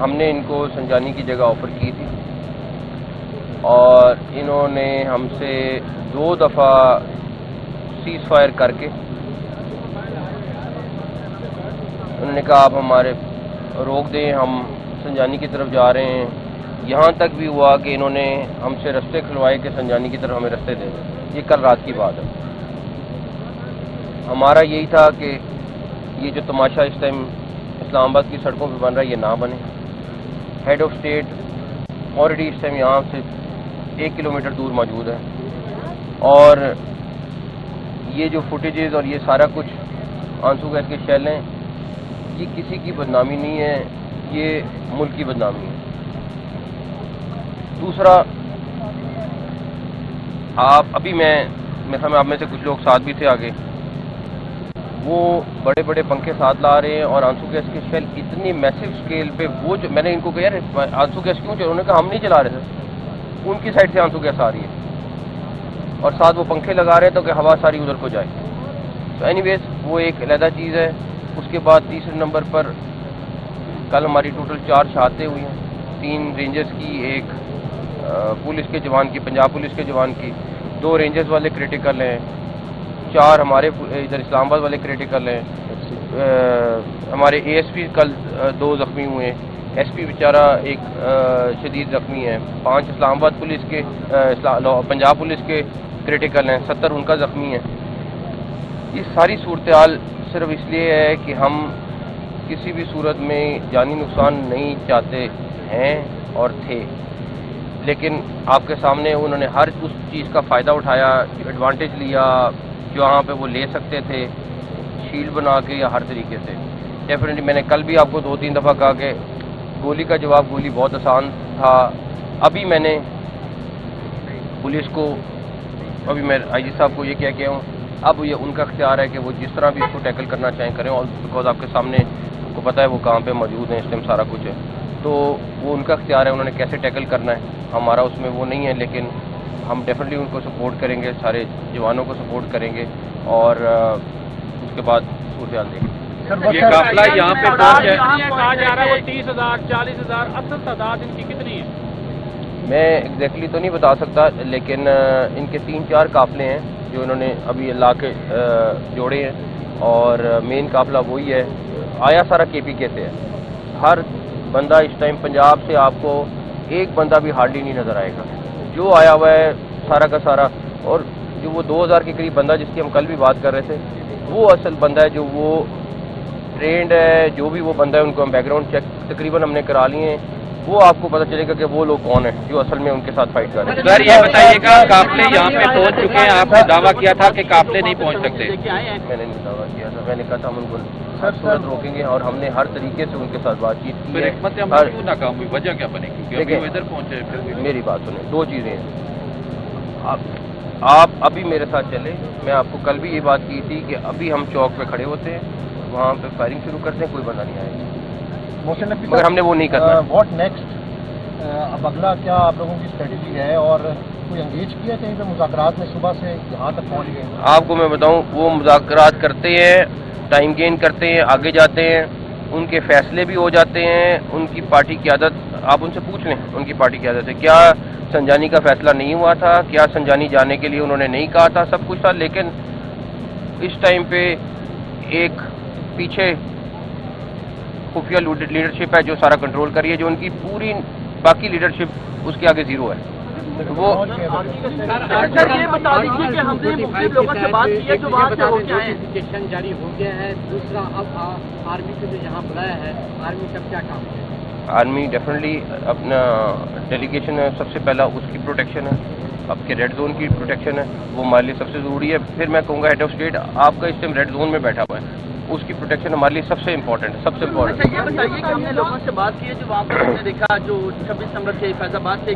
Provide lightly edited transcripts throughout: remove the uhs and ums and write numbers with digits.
ہم نے ان کو سنجانی کی جگہ آفر کی تھی اور انہوں نے ہم سے 2 دفعہ سیز فائر کر کے انہوں نے کہا آپ ہمارے روک دیں، ہم سنجانی کی طرف جا رہے ہیں. یہاں تک بھی ہوا کہ انہوں نے ہم سے رستے کھلوائے کہ سنجانی کی طرف ہمیں رستے دیں. یہ کل رات کی بات ہے. ہمارا یہی تھا کہ یہ جو تماشا اس ٹائم اسلام آباد کی سڑکوں پہ بن رہا ہے یہ نہ بنے. ہیڈ آف اسٹیٹ آلریڈی اس ٹائم یہاں سے 1 کلومیٹر دور موجود ہے اور یہ جو فوٹیجز اور یہ سارا کچھ آنسو گیس کے شیل ہیں یہ کسی کی بدنامی نہیں ہے، یہ ملک کی بدنامی ہے. دوسرا ابھی میں آپ میں سے کچھ لوگ ساتھ بھی تھے آگے، وہ بڑے بڑے پنکھے ساتھ لا رہے ہیں اور آنسو گیس کے شیل اتنی میسو اسکیل پہ وہ جو میں نے ان کو کہا یار آنسو گیس کیوں چل، انہوں نے کہا ہم نہیں چلا رہے تھے، ان کی سائڈ سے آنسو گیس آ رہی ہے اور ساتھ وہ پنکھے لگا رہے ہیں تو کہ ہوا ساری ادھر کو جائے. تو اینی ویز وہ ایک علیحدہ چیز ہے. اس کے بعد تیسرے نمبر پر کل ہماری ٹوٹل 4 شہادتیں ہوئی ہیں، 3 رینجرز کی، 1 پولیس کے جوان کی، پنجاب پولیس کے جوان کی، 2 رینجرز والے کریٹیکل ہیں، 4 ہمارے ادھر اسلام آباد والے کریٹیکل ہیں. ہمارے اے ایس پی کل 2 زخمی ہوئے ہیں، ایس پی بیچارہ ایک شدید زخمی ہے، 5 اسلام آباد پولیس کے پنجاب پولیس کے کریٹیکل ہیں، 70 ان کا زخمی ہیں. یہ ساری صورتحال صرف اس لیے ہے کہ ہم کسی بھی صورت میں جانی نقصان نہیں چاہتے ہیں اور تھے، لیکن آپ کے سامنے انہوں نے ہر اس چیز کا فائدہ اٹھایا، ایڈوانٹیج لیا جہاں پہ وہ لے سکتے تھے، شیلڈ بنا کے یا ہر طریقے سے. ڈیفینیٹلی میں نے کل بھی آپ کو 2-3 دفعہ کہا کہ گولی کا جواب گولی بہت آسان تھا. ابھی میں نے پولیس کو ابھی میں آئی جی صاحب کو یہ کہہ گیا ہوں اب یہ ان کا اختیار ہے کہ وہ جس طرح بھی اس کو ٹیکل کرنا چاہیں کریں، اور بیکاز آپ کے سامنے آپ کو پتہ ہے وہ کہاں پہ موجود ہیں اس ٹائم سارا کچھ ہے، تو وہ ان کا اختیار ہے انہوں نے کیسے ٹیکل کرنا ہے. ہمارا اس میں وہ نہیں ہے، لیکن ہم ڈیفینیٹلی ان کو سپورٹ کریں گے، سارے جوانوں کو سپورٹ کریں گے اور اس کے بعد صورتحال دیکھیں گے. یہ قافلہ یہاں پہ کہا جا رہا ہے وہ 30,000 40,000 اصل تعداد ان کی کتنی ہے؟ میں ایگزیکٹلی تو نہیں بتا سکتا، لیکن ان کے 3-4 قافلے ہیں جو انہوں نے ابھی لا کے جوڑے ہیں اور مین قافلہ وہی ہے. آیا سارا کے پی کے سے ہے. ہر بندہ اس ٹائم پنجاب سے آپ کو ایک بندہ بھی ہارڈلی نہیں نظر آئے گا، جو آیا ہوا ہے سارا کا سارا. اور جو وہ 2000 کے قریب بندہ جس کی ہم کل بھی بات کر رہے تھے وہ اصل بندہ ہے جو وہ ٹرینڈ ہے، جو بھی وہ بندہ ہے ان کو ہم بیک گراؤنڈ چیک تقریباً ہم نے کرا لیے ہیں. وہ آپ کو پتہ چلے گا کہ وہ لوگ کون ہیں جو اصل میں ان کے ساتھ فائٹ کر رہے ہیں. سر یہ بتائیے گا قافلے یہاں پہ پہنچ چکے ہیں، آپ نے دعویٰ کیا تھا کہ قافلے نہیں پہنچ سکتے. میں نے نہیں دعویٰ کیا تھا، میں نے کہا تھا ہم ان کو ہر صورت روکیں گے اور ہم نے ہر طریقے سے ان کے ساتھ بات چیت کی ہے. حکمت عملی کیوں ناکام ہوئی، وجہ کیا بنے؟ کیونکہ ابھی ادھر پہنچے. میری بات سنیں، 2 چیزیں ہیں. آپ ابھی میرے ساتھ چلے، میں آپ کو کل بھی یہ بات کی تھی کہ ابھی ہم چوک پہ کھڑے ہوتے ہیں، وہاں پہ فائرنگ شروع کرتے ہیں، کوئی بندہ نہیں آئے گا، مگر ہم نے وہ نہیں کرنا. What next? اب اگلا کیا آپ لوگوں کی اسٹریٹجی ہے اور کوئی انگیج کیا کہیں پہ مذاکرات میں صبح سے یہاں تک پہنچ گئے؟ آپ کو میں بتاؤں وہ مذاکرات کرتے ہیں، ٹائم گین کرتے ہیں، آگے جاتے ہیں، ان کے فیصلے بھی ہو جاتے ہیں. ان کی پارٹی قیادت آپ ان سے پوچھ لیں، ان کی پارٹی قیادت ہے کیا سنجانی کا فیصلہ نہیں ہوا تھا، کیا سنجانی جانے کے لیے انہوں نے نہیں کہا تھا، سب کچھ تھا. لیکن اس ٹائم پہ ایک پیچھے خفیہ لیڈرشپ ہے جو سارا کنٹرول کر رہی ہے، جو ان کی پوری باقی لیڈرشپ اس کے آگے زیرو ہے. وہ یہ بتا دیجیے کہ ہم نے مختلف لوگوں سے بات کی ہے جو وہاں سے ہو کے آئے ہیں. جاری ہو گیا ہے. دوسرا اب آرمی کو جو یہاں بلایا ہے، آرمی کا کیا کام ہے؟ آرمی ڈیفینیٹلی اپنا ڈیلیگیشن ہے، سب سے پہلا اس کی پروٹیکشن ہے، آپ کے ریڈ زون کی پروٹیکشن ہے، وہ ہمارے لیے سب سے ضروری ہے. پھر میں کہوں گا ہیڈ آف اسٹیٹ آپ کا اس ٹائم ریڈ زون میں بیٹھا ہوا ہے، اس کی پروٹیکشن ہمارے لیے سب سے امپورٹنٹ ہے، سب سے امپورٹنٹ. یہ بتائیے کہ ہم نے لوگوں سے بات کی ہے جو وہاں پر ہم نے دیکھا جو 26 نمبر کے فیض آباد سے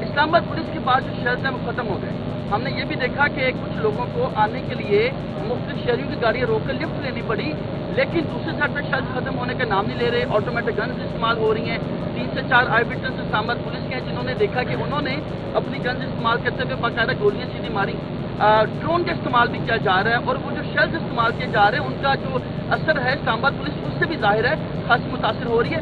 اسلام آباد پولیس کے پاس جو شیلز ہیں وہ ختم ہو گئے. ہم نے یہ بھی دیکھا کہ کچھ لوگوں کو آنے کے لیے مختلف شہریوں کی گاڑیاں روک کر لفٹ لینی پڑی، لیکن دوسری سائڈ پہ شیلز ختم ہونے کا نام نہیں لے رہے. آٹومیٹک گنز استعمال ہو رہی ہیں. 3 سے 4 آئی وٹنس اسلام آباد پولیس کے ہیں جنہوں نے دیکھا کہ انہوں نے اپنی گنز استعمال کرتے ہوئے باقاعدہ گولیاں سیدھی ماری. ڈرون کا استعمال بھی کیا جا رہا ہے اور وہ جو شیلز استعمال کیے جا رہے ہیں ان کا جو اثر ہے اسلام آباد پولیس اس سے بھی ظاہر ہے خاصی متاثر ہو رہی ہے.